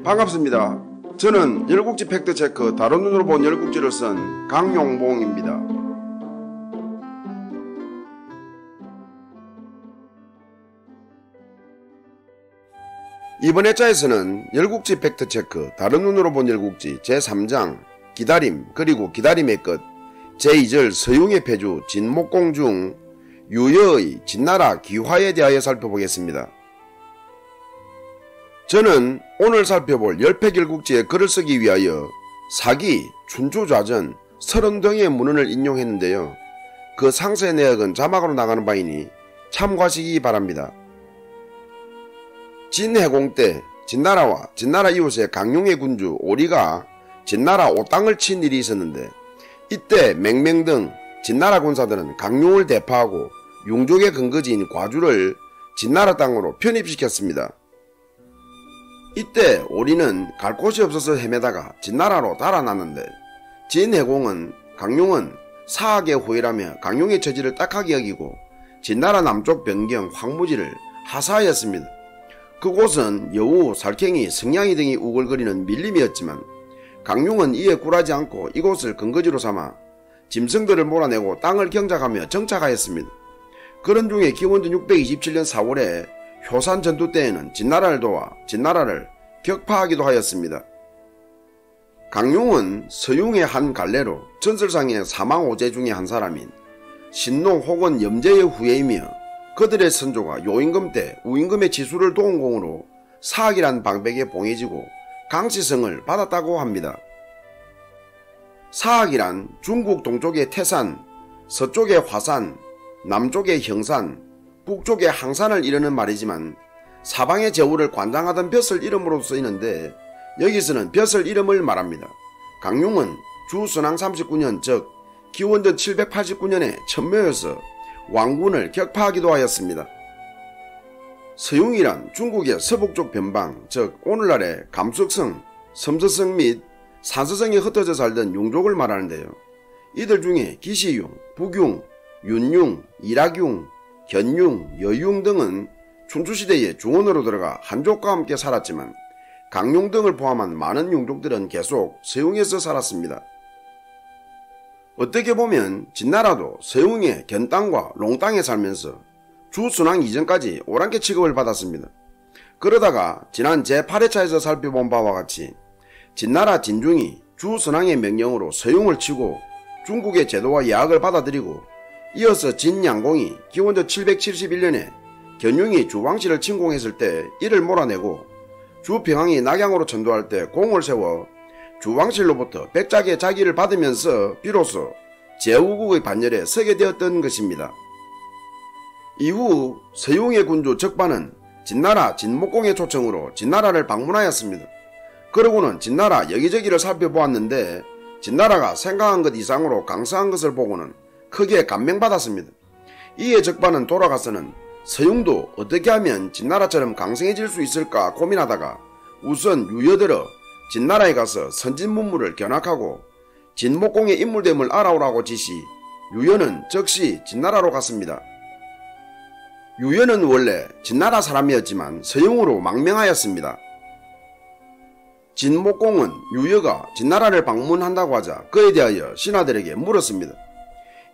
반갑습니다. 저는 열국지 팩트체크 다른 눈으로 본 열국지를 쓴 강용봉입니다. 이번 회차에서는 열국지 팩트체크 다른 눈으로 본 열국지 제3장 기다림 그리고 기다림의 끝 제2절 서용의 패주 진목공 중 유여의 진나라 기화에 대하여 살펴보겠습니다. 저는 오늘 살펴볼 열패열국지의 글을 쓰기 위하여 사기, 춘추좌전, 설원등의 문헌을 인용했는데요. 그 상세 내역은 자막으로 나가는 바이니 참고하시기 바랍니다. 진해공 때 진나라와 진나라 이웃의 강용의 군주 오리가 진나라 오땅을 친 일이 있었는데, 이때 맹맹 등 진나라 군사들은 강용을 대파하고 용족의 근거지인 과주를 진나라 땅으로 편입시켰습니다. 이때 오리는 갈 곳이 없어서 헤매다가 진나라로 달아났는데, 진해공은 강용은 사악의 호위라며 강용의 처지를 딱하게 여기고 진나라 남쪽 변경 황무지를 하사하였습니다. 그곳은 여우, 살쾡이, 승냥이 등이 우글거리는 밀림이었지만 강용은 이에 굴하지 않고 이곳을 근거지로 삼아 짐승들을 몰아내고 땅을 경작하며 정착하였습니다. 그런 중에 기원전 627년 4월에 효산 전투 때에는 진나라를 도와 진나라를 격파하기도 하였습니다. 강용은 서융의 한 갈래로 전설상의 사망오제 중의 한 사람인 신노 혹은 염제의 후예이며 그들의 선조가 요임금 때 우임금의 지수를 도운 공으로 사악이란 방백에 봉해지고 강시성을 받았다고 합니다. 사악이란 중국 동쪽의 태산, 서쪽의 화산, 남쪽의 형산, 북쪽의 항산을 이르는 말이지만 사방의 제후를 관장하던 벼슬 이름으로 쓰이는데 여기서는 벼슬 이름을 말합니다. 강용은 주선왕 39년 즉 기원전 789년에 천묘여서 왕군을 격파하기도 하였습니다. 서융이란 중국의 서북쪽 변방 즉 오늘날의 감석성, 섬서성 및 산서성에 흩어져 살던 용족을 말하는데요. 이들 중에 기시융, 북융, 윤융, 이락융, 견융, 여융 등은 춘추시대에 중원으로 들어가 한족과 함께 살았지만 강용 등을 포함한 많은 용족들은 계속 서융에서 살았습니다. 어떻게 보면 진나라도 서융의 견땅과 롱땅에 살면서 주순왕 이전까지 오랑캐 취급을 받았습니다. 그러다가 지난 제8회차에서 살펴본 바와 같이 진나라 진중이 주선왕의 명령으로 서융을 치고 중국의 제도와 예약을 받아들이고 이어서 진양공이 기원전 771년에 견융이 주왕실을 침공했을 때 이를 몰아내고 주평왕이 낙양으로 천도할 때 공을 세워 주왕실로부터 백작의 자기를 받으면서 비로소 제후국의 반열에 서게 되었던 것입니다. 이후 서융의 군주 적반은 진나라 진목공의 초청으로 진나라를 방문하였습니다. 그러고는 진나라 여기저기를 살펴보았는데 진나라가 생각한 것 이상으로 강성한 것을 보고는 크게 감명받았습니다. 이에 적반은 돌아가서는 서융도 어떻게 하면 진나라처럼 강성해질 수 있을까 고민하다가 우선 유여들어 진나라에 가서 선진문물을 견학하고 진목공의 인물됨을 알아오라고 지시 유여는 즉시 진나라로 갔습니다. 유여는 원래 진나라 사람이었지만 서융으로 망명하였습니다. 진목공은 유여가 진나라를 방문한다고 하자 그에 대하여 신하들에게 물었습니다.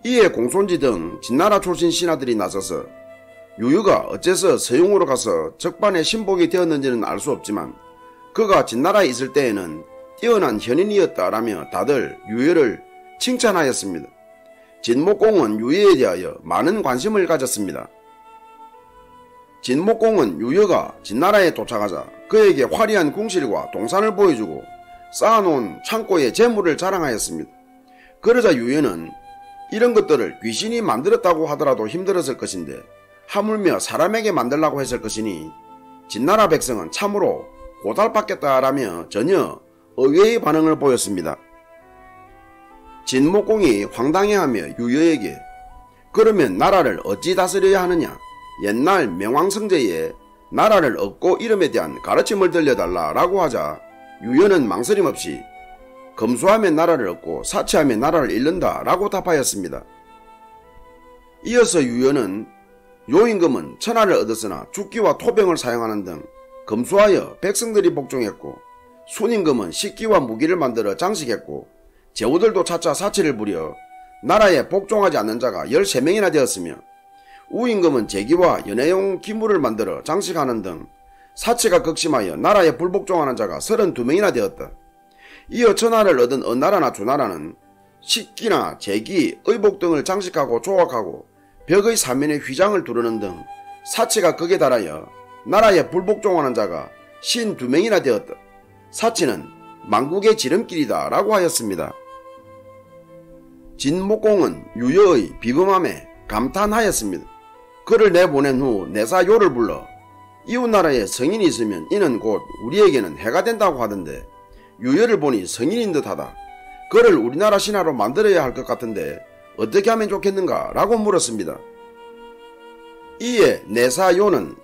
이에 공손지 등 진나라 출신 신하들이 나서서 유여가 어째서 서융으로 가서 적반의 신복이 되었는지는 알 수 없지만 그가 진나라에 있을 때에는 뛰어난 현인이었다라며 다들 유여를 칭찬하였습니다. 진목공은 유여에 대하여 많은 관심을 가졌습니다. 진목공은 유여가 진나라에 도착하자 그에게 화려한 궁실과 동산을 보여주고 쌓아놓은 창고에 재물을 자랑하였습니다. 그러자 유여는 이런 것들을 귀신이 만들었다고 하더라도 힘들었을 것인데 하물며 사람에게 만들라고 했을 것이니 진나라 백성은 참으로 고달팠겠다라며 전혀 의외의 반응을 보였습니다. 진목공이 황당해하며 유여에게 그러면 나라를 어찌 다스려야 하느냐, 옛날 명왕성제에 나라를 얻고 이름에 대한 가르침을 들려달라라고 하자 유여는 망설임 없이 검소하면 나라를 얻고 사치하면 나라를 잃는다 라고 답하였습니다. 이어서 유여는 요임금은 천하를 얻었으나 죽기와 토병을 사용하는 등 검소하여 백성들이 복종했고 순임금은 식기와 무기를 만들어 장식했고 제후들도 차차 사치를 부려 나라에 복종하지 않는 자가 13명이나 되었으며 우임금은 제기와 연회용 기물을 만들어 장식하는 등 사치가 극심하여 나라에 불복종하는 자가 32명이나 되었다. 이어 천하를 얻은 은나라나 주나라는 식기나 제기, 의복 등을 장식하고 조각하고 벽의 사면에 휘장을 두르는 등 사치가 극에 달하여 나라에 불복종하는 자가 52명이나 되었다. 사치는 만국의 지름길이다 라고 하였습니다. 진목공은 유여의 비범함에 감탄하였습니다. 그를 내보낸 후 내사요를 불러 이웃나라에 성인이 있으면 이는 곧 우리에게는 해가 된다고 하던데 유여를 보니 성인인 듯하다. 그를 우리나라 신하로 만들어야 할 것 같은데 어떻게 하면 좋겠는가 라고 물었습니다. 이에 내사요는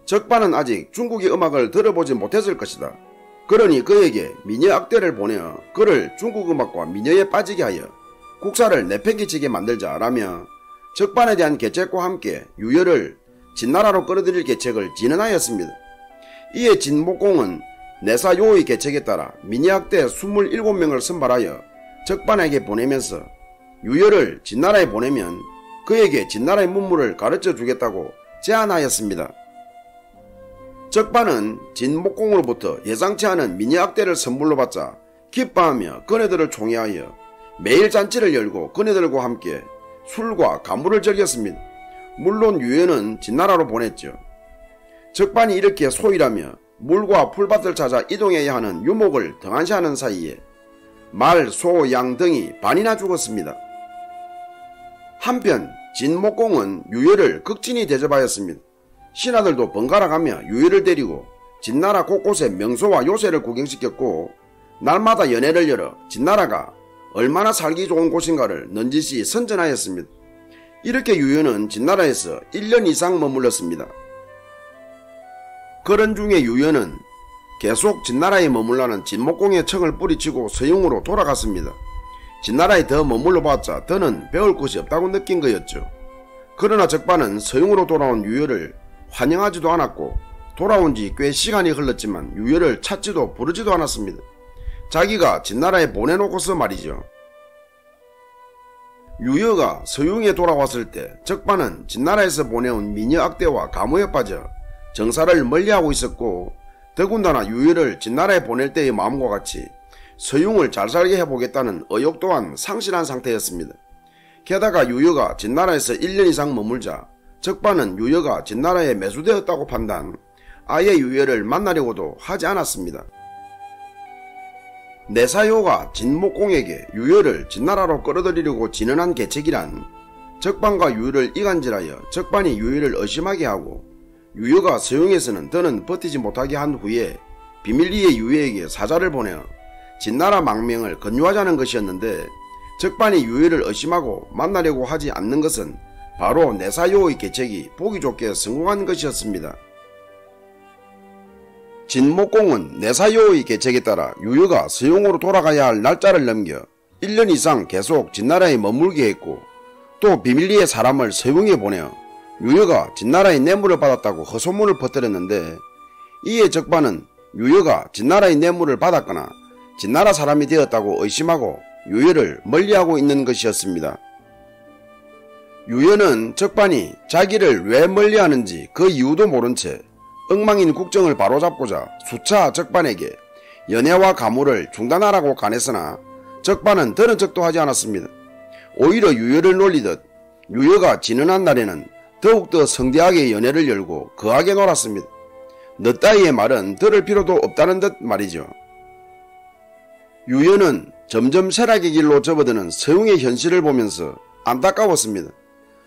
적반은 아직 중국의 음악을 들어보지 못했을 것이다. 그러니 그에게 미녀 악대를 보내어 그를 중국 음악과 미녀에 빠지게 하여 국사를 내팽개치게 만들자 라며 적반에 대한 계책과 함께 유여를 진나라로 끌어들일 계책을 진언하였습니다. 이에 진목공은 내사요의 계책에 따라 미녀악대 27명을 선발하여 적반에게 보내면서 유여를 진나라에 보내면 그에게 진나라의 문물을 가르쳐 주겠다고 제안하였습니다. 적반은 진목공으로부터 예상치 않은 미녀악대를 선물로 받자 기뻐하며 그네들을 총애하여 매일 잔치를 열고 그네들과 함께 술과 가물을 즐겼습니다. 물론 유여는 진나라로 보냈죠. 적반이 이렇게 소일하며 물과 풀밭을 찾아 이동해야 하는 유목을 등한시하는 사이에 말, 소, 양 등이 반이나 죽었습니다. 한편 진목공은 유여를 극진히 대접하였습니다. 신하들도 번갈아 가며 유여를 데리고 진나라 곳곳에 명소와 요새를 구경시켰고 날마다 연회를 열어 진나라가 얼마나 살기 좋은 곳인가를 넌지시 선전하였습니다. 이렇게 유여는 진나라에서 1년 이상 머물렀습니다. 그런 중에 유여는 계속 진나라에 머물라는 진목공의 청을 뿌리치고 서용으로 돌아갔습니다. 진나라에 더 머물러 봤자 더는 배울 것이 없다고 느낀 거였죠. 그러나 적반은 서용으로 돌아온 유여를 환영하지도 않았고 돌아온 지 꽤 시간이 흘렀지만 유여를 찾지도 부르지도 않았습니다. 자기가 진나라에 보내놓고서 말이죠. 유여가 서용에 돌아왔을 때 적반은 진나라에서 보내온 미녀 악대와 가무에 빠져 정사를 멀리하고 있었고 더군다나 유여를 진나라에 보낼 때의 마음과 같이 서용을 잘 살게 해보겠다는 의욕 또한 상실한 상태였습니다. 게다가 유여가 진나라에서 1년 이상 머물자 적반은 유여가 진나라에 매수되었다고 판단, 아예 유여를 만나려고도 하지 않았습니다. 내사요가 진목공에게 유여를 진나라로 끌어들이려고 진언한 계책이란 적반과 유여를 이간질하여 적반이 유여를 의심하게 하고 유여가 서용에서는 더는 버티지 못하게 한 후에 비밀리에 유여에게 사자를 보내어 진나라 망명을 권유하자는 것이었는데 적반이 유여를 의심하고 만나려고 하지 않는 것은 바로 내사요의 계책이 보기 좋게 성공한 것이었습니다. 진목공은 내사요의 계책에 따라 유여가 서용으로 돌아가야 할 날짜를 넘겨 1년 이상 계속 진나라에 머물게 했고 또 비밀리에 사람을 서용에 보내어 유여가 진나라의 뇌물을 받았다고 허소문을 퍼뜨렸는데 이에 적반은 유여가 진나라의 뇌물을 받았거나 진나라 사람이 되었다고 의심하고 유여를 멀리하고 있는 것이었습니다. 유여는 적반이 자기를 왜 멀리하는지 그 이유도 모른 채 엉망인 국정을 바로잡고자 수차 적반에게 연회와 가무를 중단하라고 간했으나 적반은 들은 척도 하지 않았습니다. 오히려 유여를 놀리듯 유여가 진언한 날에는 더욱더 성대하게 연회를 열고 거하게 놀았습니다. 너 따위의 말은 들을 필요도 없다는 듯 말이죠. 유여는 점점 쇠락의 길로 접어드는 서용의 현실을 보면서 안타까웠습니다.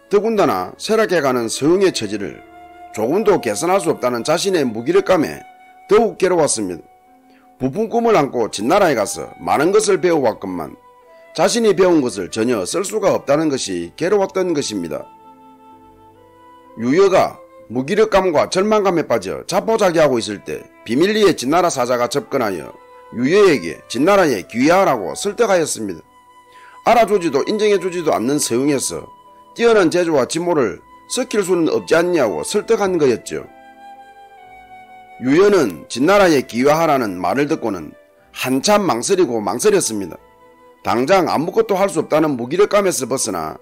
더군다나 쇠락해가는 서용의 처지를 조금도 개선할 수 없다는 자신의 무기력감에 더욱 괴로웠습니다. 부푼 꿈을 안고 진나라에 가서 많은 것을 배워왔건만 자신이 배운 것을 전혀 쓸 수가 없다는 것이 괴로웠던 것입니다. 유여가 무기력감과 절망감에 빠져 자포자기하고 있을 때 비밀리에 진나라 사자가 접근하여 유여에게 진나라에 귀화하라고 설득하였습니다. 알아주지도 인정해주지도 않는 서용에서 뛰어난 재주와 진모를 섞일 수는 없지 않냐고 설득한 거였죠. 유연은 진나라에 기화하라는 말을 듣고는 한참 망설이고 망설였습니다. 당장 아무것도 할 수 없다는 무기력감에서 벗어나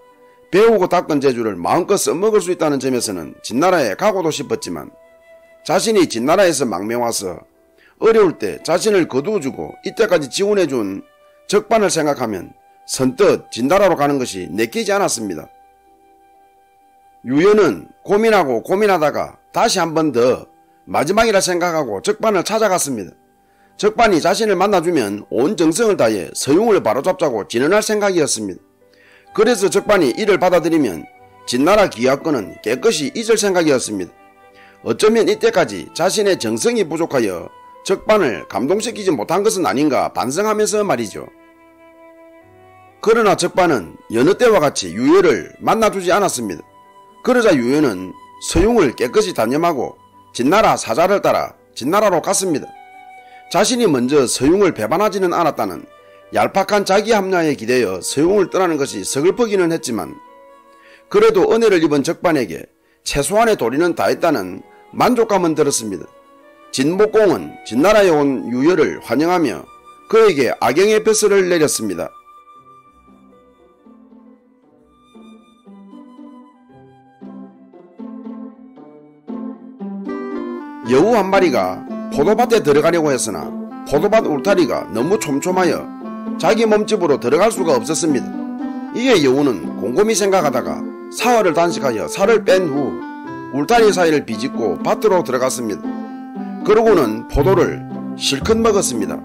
배우고 닦은 재주를 마음껏 써먹을 수 있다는 점에서는 진나라에 가고도 싶었지만 자신이 진나라에서 망명와서 어려울 때 자신을 거두어주고 이때까지 지원해준 적반을 생각하면 선뜻 진나라로 가는 것이 내키지 않았습니다. 유연은 고민하고 고민하다가 다시 한 번 더 마지막이라 생각하고 적반을 찾아갔습니다. 적반이 자신을 만나주면 온 정성을 다해 서용을 바로잡자고 진언할 생각이었습니다. 그래서 적반이 이를 받아들이면 진나라 기하권은 깨끗이 잊을 생각이었습니다. 어쩌면 이때까지 자신의 정성이 부족하여 적반을 감동시키지 못한 것은 아닌가 반성하면서 말이죠. 그러나 적반은 여느 때와 같이 유연을 만나주지 않았습니다. 그러자 유연은 서용을 깨끗이 단념하고 진나라 사자를 따라 진나라로 갔습니다. 자신이 먼저 서용을 배반하지는 않았다는 얄팍한 자기 합리화에 기대어 서용을 떠나는 것이 서글프기는 했지만 그래도 은혜를 입은 적반에게 최소한의 도리는 다했다는 만족감은 들었습니다. 진목공은 진나라에 온 유여를 환영하며 그에게 악영의 벼슬을 내렸습니다. 여우 한 마리가 포도밭에 들어가려고 했으나 포도밭 울타리가 너무 촘촘하여 자기 몸집으로 들어갈 수가 없었습니다. 이에 여우는 곰곰이 생각하다가 사흘을 단식하여 살을 뺀 후 울타리 사이를 비집고 밭으로 들어갔습니다. 그러고는 포도를 실컷 먹었습니다.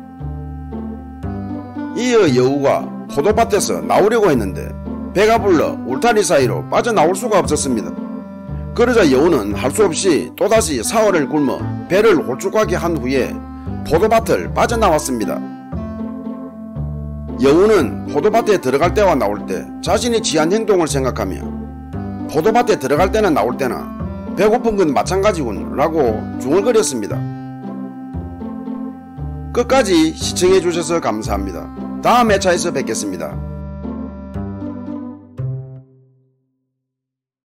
이어 여우가 포도밭에서 나오려고 했는데 배가 불러 울타리 사이로 빠져나올 수가 없었습니다. 그러자 여우는 할 수 없이 또다시 사흘을 굶어 배를 홀쭉하게 한 후에 포도밭을 빠져나왔습니다. 여우는 포도밭에 들어갈 때와 나올 때 자신이 취한 행동을 생각하며 포도밭에 들어갈 때나 나올 때나 배고픈 건 마찬가지군 라고 중얼거렸습니다. 끝까지 시청해주셔서 감사합니다. 다음 회차에서 뵙겠습니다.